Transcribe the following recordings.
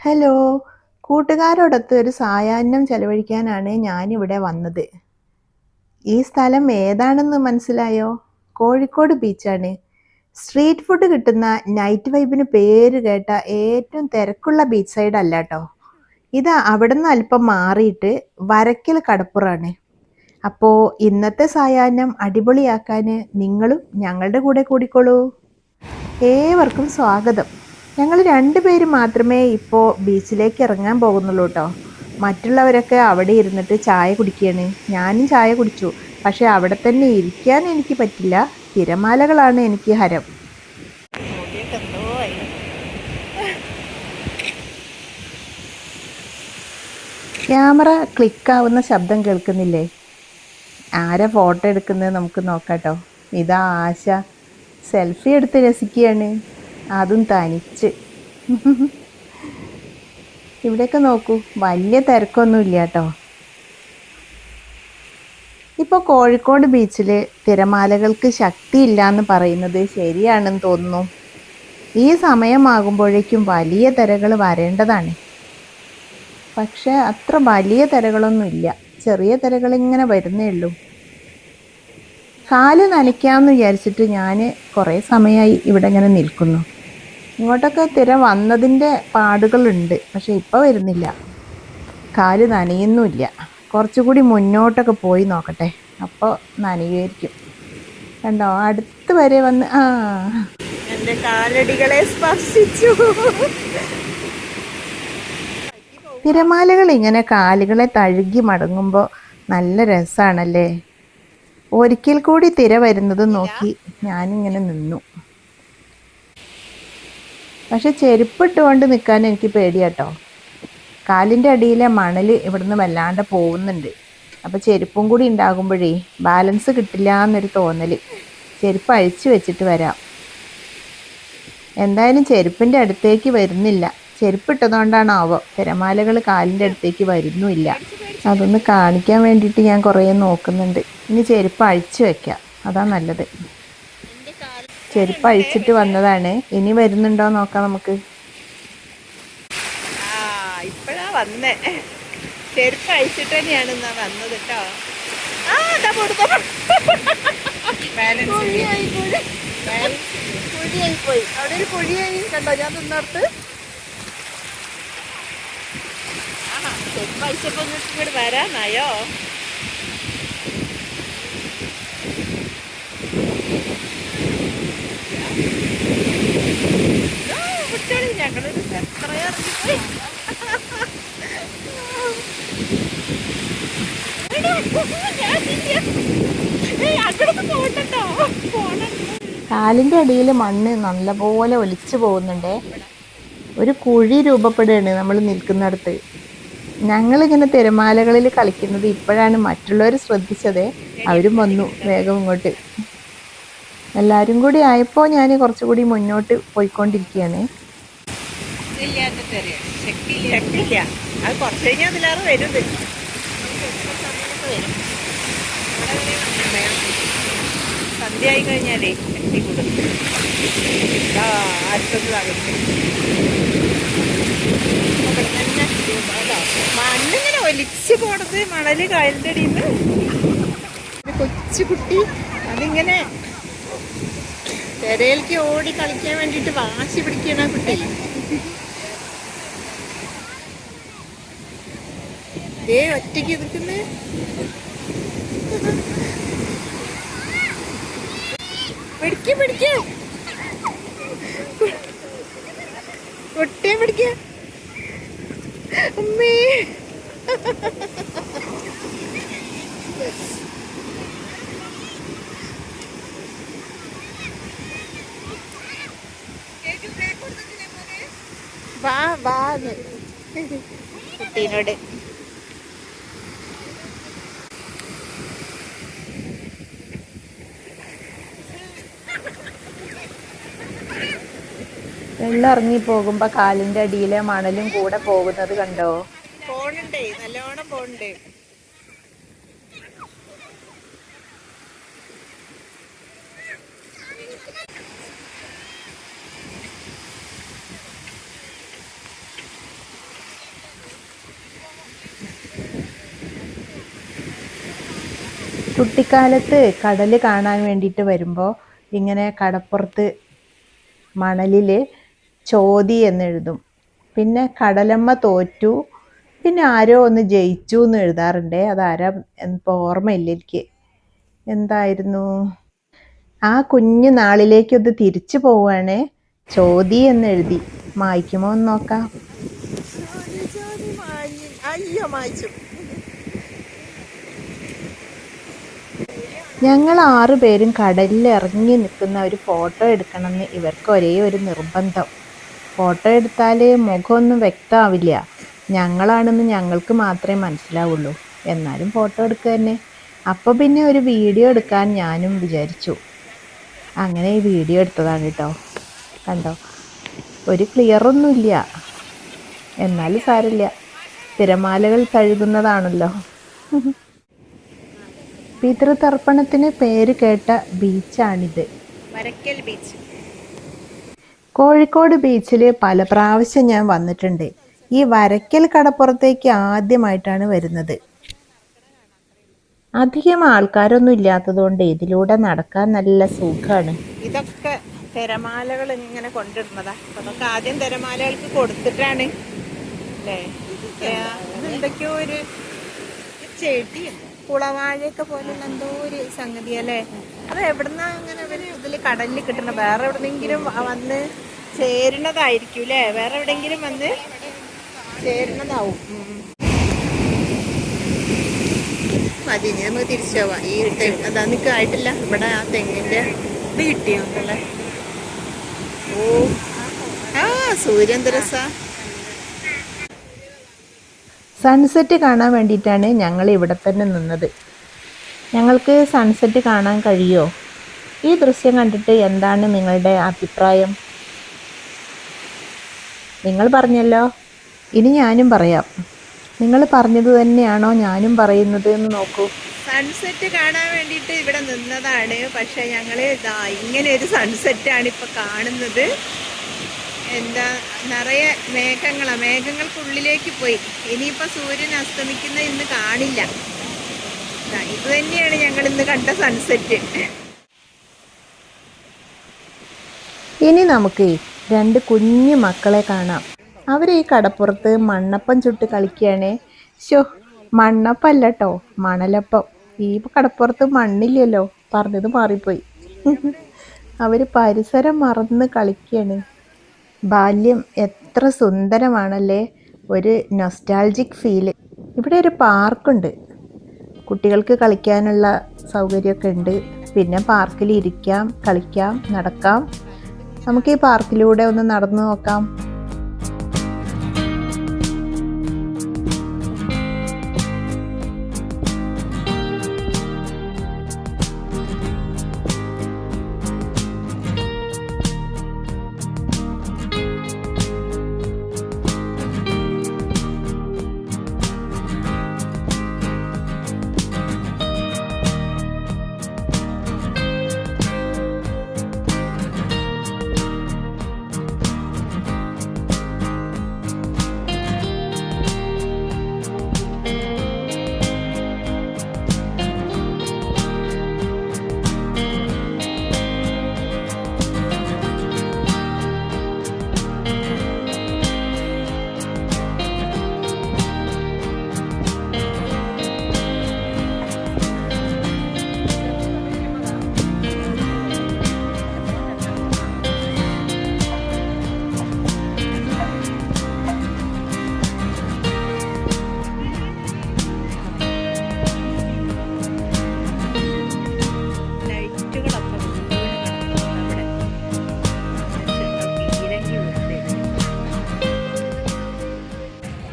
Hello, കൂട്ടുകാരോടൊത്ത് ഒരു സായാഹ്നം ചെലവഴിക്കാനാണ് ഞാനിവിടെ വന്നത്. ഈ സ്ഥലം ഏതാണെന്ന് മനസ്സിലായോ? കോഴിക്കോട് ബീച്ചാണ്. സ്ട്രീറ്റ് ഫുഡ് കിട്ടുന്ന നൈറ്റ് വൈബിന് പേര് കേട്ട ഏറ്റവും തിരക്കുള്ള ബീച്ച് സൈഡ് അല്ല കേട്ടോ. ഇത് അവിടുന്ന് അല്പം മാറിയിട്ട് വരക്കൽ കടപ്പുറാണ്. അപ്പോൾ ഇന്നത്തെ സായാഹ്നം അടിപൊളിയാക്കാൻ നിങ്ങളും ഞങ്ങളുടെ കൂടെ കൂടിക്കോളൂ. ഏവർക്കും സ്വാഗതം. ഞങ്ങൾ രണ്ടുപേരും മാത്രമേ ഇപ്പോൾ ബീച്ചിലേക്ക് ഇറങ്ങാൻ പോകുന്നുള്ളൂ കേട്ടോ. മറ്റുള്ളവരൊക്കെ അവിടെ ഇരുന്നിട്ട് ചായ കുടിക്കുകയാണ്. ഞാനും ചായ കുടിച്ചു. പക്ഷെ അവിടെ തന്നെ ഇരിക്കാൻ എനിക്ക് പറ്റില്ല. തിരമാലകളാണ് എനിക്ക് ഹരം. ക്യാമറ ക്ലിക്കാവുന്ന ശബ്ദം കേൾക്കുന്നില്ലേ? ആരാ ഫോട്ടോ എടുക്കുന്നത് നമുക്ക് നോക്കാട്ടോ. ഇതാ ആശ സെൽഫി എടുത്ത് രസിക്കുകയാണ്, അതും തനിച്ച്. ഇവിടെയൊക്കെ നോക്കൂ, വലിയ തിരക്കൊന്നും ഇല്ല കേട്ടോ. ഇപ്പോൾ കോഴിക്കോട് ബീച്ചിൽ തിരമാലകൾക്ക് ശക്തിയില്ല എന്ന് പറയുന്നത് ശരിയാണെന്ന് തോന്നുന്നു. ഈ സമയമാകുമ്പോഴേക്കും വലിയ തിരകൾ വരേണ്ടതാണ്. പക്ഷെ അത്ര വലിയ തിരകളൊന്നുമില്ല, ചെറിയ തിരകൾ ഇങ്ങനെ വരുന്നേ ഉള്ളൂ. കാല് നനയ്ക്കാമെന്ന് വിചാരിച്ചിട്ട് ഞാൻ കുറേ സമയമായി ഇവിടെ ഇങ്ങനെ നിൽക്കുന്നു. ഇങ്ങോട്ടൊക്കെ തിര വന്നതിൻ്റെ പാടുകളുണ്ട്, പക്ഷെ ഇപ്പോൾ വരുന്നില്ല. കാല് നനയുന്നുമില്ല. കുറച്ചുകൂടി മുന്നോട്ടൊക്കെ പോയി നോക്കട്ടെ, അപ്പോൾ നനയുമായിരിക്കും. കണ്ടോ, അടുത്ത് വരെ വന്ന് എൻ്റെ കാലടികളെ സ്പർശിച്ചു. തിരമാലകൾ ഇങ്ങനെ കാലുകളെ തഴുകി മടങ്ങുമ്പോൾ നല്ല രസമാണല്ലേ. ഒരിക്കൽ കൂടി തിര വരുന്നത് നോക്കി ഞാനിങ്ങനെ നിന്നു. പക്ഷെ ചെരുപ്പിട്ടുകൊണ്ട് നിൽക്കാൻ എനിക്ക് പേടിയാട്ടോ. കാലിൻ്റെ അടിയിലെ മണൽ ഇവിടുന്ന് വല്ലാണ്ട് പോകുന്നുണ്ട്. അപ്പോൾ ചെരുപ്പും കൂടി ഉണ്ടാകുമ്പോഴേ ബാലൻസ് കിട്ടില്ല എന്നൊരു തോന്നൽ. ചെരുപ്പ് അഴിച്ചു വെച്ചിട്ട് വരാം. എന്തായാലും ചെരുപ്പിൻ്റെ അടുത്തേക്ക് വരുന്നില്ല. ചെരുപ്പിട്ടതുകൊണ്ടാണാവോ തിരമാലകൾ കാലിൻ്റെ അടുത്തേക്ക് വരുന്നുമില്ല. അതൊന്ന് കാണിക്കാൻ വേണ്ടിയിട്ട് ഞാൻ കുറേ നോക്കുന്നുണ്ട്. ഇനി ചെരുപ്പ് അഴിച്ചു വെക്കാം, അതാ നല്ലത്. ചെരുപ്പ് അഴിച്ചിട്ട് വന്നതാണ്. ഇനി വരുന്നുണ്ടോ നോക്കാം നമുക്ക്. ഇപ്പഴാ വന്നേ. ചെരുപ്പ് അഴിച്ചിട്ട് തന്നെയാണ് വന്നത് കേട്ടോ. കുഴിയായിപ്പോയി. അവിടെ ഒരു കുഴിയായി കണ്ടോ ഞാൻ നിന്നോർത്ത്. ചെരുപ്പ് അഴിച്ചപ്പോ ഇങ്ങോട്ട് വരാനായോ? ഞങ്ങളൊരു എത്രയിറങ്ങിപ്പോയി. കാലിൻ്റെ അടിയിൽ മണ്ണ് നല്ലപോലെ ഒലിച്ചു പോകുന്നുണ്ടേ. ഒരു കുഴി രൂപപ്പെടുകയാണ് നമ്മൾ നിൽക്കുന്നിടത്ത്. ഞങ്ങളിങ്ങനെ തിരമാലകളിൽ കളിക്കുന്നത് ഇപ്പോഴാണ് മറ്റുള്ളവർ ശ്രദ്ധിച്ചത്. അവരും വന്നു വേഗം ഇങ്ങോട്ട്. എല്ലാവരും കൂടി ആയപ്പോൾ ഞാൻ കുറച്ചുകൂടി മുന്നോട്ട് പോയിക്കൊണ്ടിരിക്കുകയാണ്. അത് കുറച്ച് കഴിഞ്ഞാൽ അതിലേറെ വരുന്നത്. സന്ധ്യയായി കഴിഞ്ഞാലേ ശക്തി കൂടും. മണ്ണിങ്ങനെ ഒലിച്ചു പോണത്, മണല് കായലിൻ്റെ അടിയിൽ നിന്ന്. ഒരു കൊച്ചു കുട്ടി അതിങ്ങനെ തിരയിലേക്ക് ഓടി കളിക്കാൻ വേണ്ടിയിട്ട് വാശി പിടിക്കണ കുട്ടി. ഒറ്റയ്ക്ക് നിൽക്കുന്നേ. പിടിക്ക കുട്ടിയെ പിടിക്ക. അമ്മേ, വാ കുട്ടീനോട്. വെള്ളം ഇറങ്ങി പോകുമ്പോൾ കാലിൻ്റെ അടിയിലെ മണലും കൂടെ പോകുന്നത് കണ്ടോ? പോണുണ്ടേ, നല്ലോണം പോണുണ്ട്. കുട്ടിക്കാലത്ത് കടൽ കാണാൻ വേണ്ടിയിട്ട് വരുമ്പോൾ ഇങ്ങനെ കടപ്പുറത്ത് മണലിൽ ചോതി എന്നെഴുതും. പിന്നെ കടലമ്മ തോറ്റു, പിന്നെ ആരോ ഒന്ന് ജയിച്ചു എന്ന് എഴുതാറുണ്ട്. അതാരാ ഇപ്പോൾ ഓർമ്മയില്ല എനിക്ക്. എന്തായിരുന്നു? ആ കുഞ്ഞു നാളിലേക്കൊന്ന് തിരിച്ചു പോവുകയാണ്. ചോതി എന്നെഴുതി. മായ്ക്കുമോ എന്ന് നോക്കാം. ഞങ്ങൾ 6 പേരും കടലിൽ ഇറങ്ങി നിൽക്കുന്ന ഒരു ഫോട്ടോ എടുക്കണമെന്ന് ഇവർക്ക് ഒരേ ഒരു നിർബന്ധം. ഫോട്ടോ എടുത്താൽ മുഖമൊന്നും വ്യക്തമാവില്ല, ഞങ്ങളാണെന്ന് ഞങ്ങൾക്ക് മാത്രമേ മനസ്സിലാവുള്ളൂ. എന്നാലും ഫോട്ടോ എടുക്കുക തന്നെ. അപ്പോൾ പിന്നെ ഒരു വീഡിയോ എടുക്കാൻ ഞാനും വിചാരിച്ചു. അങ്ങനെ ഈ വീഡിയോ എടുത്തതാണ് കേട്ടോ. കണ്ടോ, ഒരു ക്ലിയറൊന്നുമില്ല, എന്നാലും സാരമില്ല, തിരമാലകൾ തഴുകുന്നതാണല്ലോ. പിതൃതർപ്പണത്തിന് പേര് കേട്ട ബീച്ചാണിത്, വരക്കൽ ബീച്ച്. കോഴിക്കോട് ബീച്ചിൽ പല പ്രാവശ്യം ഞാൻ വന്നിട്ടുണ്ട്. ഈ വരക്കൽ കടപ്പുറത്തേക്ക് ആദ്യമായിട്ടാണ് വരുന്നത്. അധികം ആൾക്കാരൊന്നും ഇല്ലാത്തതുകൊണ്ട് ഇതിലൂടെ നടക്കാൻ നല്ല സുഖമാണ്. ഇതൊക്കെ തിരമാലകൾ ഇങ്ങനെ കൊണ്ടിടുന്നതാ. അതൊക്കെ ആദ്യം തിരമാലകൾക്ക് കൊടുത്തിട്ടാണ് അല്ലേ? എന്തൊക്കെയോ ഒരു ചെടി, കുളവാഴയൊക്കെ പോലുള്ള എന്തോ ഒരു സംഗതി അല്ലേ? അത് എവിടുന്നാ അങ്ങനെ ഇവര് ഇതിൽ കടലിൽ കിട്ടണ? വേറെ എവിടെന്നെങ്കിലും വന്ന് ചേരുന്നതായിരിക്കും അല്ലേ? വേറെ എവിടെയെങ്കിലും വന്ന് ചേരുന്നതാവും. മതി, നമുക്ക് തിരിച്ചു പോവാം. ഈ അതാ നിൽക്കുക ആയിട്ടില്ല. ഇവിടെ ആ തെങ്ങിന്റെ ഇത് കിട്ടിയോണ്ടല്ലേ. ഓ ആ സൂര്യൻ രസ. സൺസെറ്റ് കാണാൻ വേണ്ടിയിട്ടാണ് ഞങ്ങൾ ഇവിടെ തന്നെ നിന്നത്. ഞങ്ങൾക്ക് സൺസെറ്റ് കാണാൻ കഴിയുമോ? ഈ ദൃശ്യം കണ്ടിട്ട് എന്താണ് നിങ്ങളുടെ അഭിപ്രായം? നിങ്ങൾ പറഞ്ഞല്ലോ, ഇനി ഞാനും പറയാം. നിങ്ങൾ പറഞ്ഞത് തന്നെയാണോ ഞാനും പറയുന്നത് എന്ന് നോക്കൂ. സൺസെറ്റ് കാണാൻ വേണ്ടിയിട്ട് ഇവിടെ നിന്നതാണ്. പക്ഷെ ഞങ്ങൾ ഇങ്ങനെ ഒരു സൺസെറ്റാണ് ഇപ്പോൾ കാണുന്നത്. എന്താ, നിറയെ മേഘങ്ങൾക്കുള്ളിലേക്ക് പോയി. ഇനിയിപ്പോൾ സൂര്യൻ അസ്തമിക്കുന്ന ഇന്ന് കാണില്ല. ഇത് തന്നെയാണ് ഞങ്ങൾ ഇന്ന് കണ്ട സൺസെറ്റ്. ഇനി നമുക്ക് 2 കുഞ്ഞു മക്കളെ കാണാം. അവർ ഈ കടപ്പുറത്ത് മണ്ണപ്പം ചുട്ട് കളിക്കുകയാണ്. മണ്ണപ്പം അല്ല കേട്ടോ, മണലപ്പം. ഈ കടപ്പുറത്ത് മണ്ണില്ലല്ലോ, പറഞ്ഞത് മാറിപ്പോയി. അവർ പരിസരം മറന്ന് കളിക്കുകയാണ്. ബാല്യം എത്ര സുന്ദരമാണല്ലേ, ഒരു നൊസ്റ്റാൾജിക് ഫീല്. ഇവിടെ ഒരു പാർക്കുണ്ട്, കുട്ടികൾക്ക് കളിക്കാനുള്ള സൗകര്യമൊക്കെ ഉണ്ട്. പിന്നെ പാർക്കിൽ ഇരിക്കാം, കളിക്കാം, നടക്കാം. നമുക്ക് ഈ പാർക്കിലൂടെ ഒന്ന് നടന്നു നോക്കാം.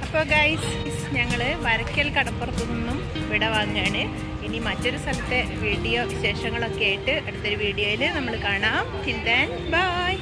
അപ്പോൾ ഗൈസ്, ഞങ്ങൾ വരക്കൽ കടപ്പുറത്തു നിന്നും വിട വാങ്ങുകയാണ്. ഇനി മറ്റൊരു സ്ഥലത്തെ വിശേഷങ്ങളൊക്കെ ആയിട്ട് അടുത്തൊരു വീഡിയോയിൽ നമ്മൾ കാണാം. Till then bye.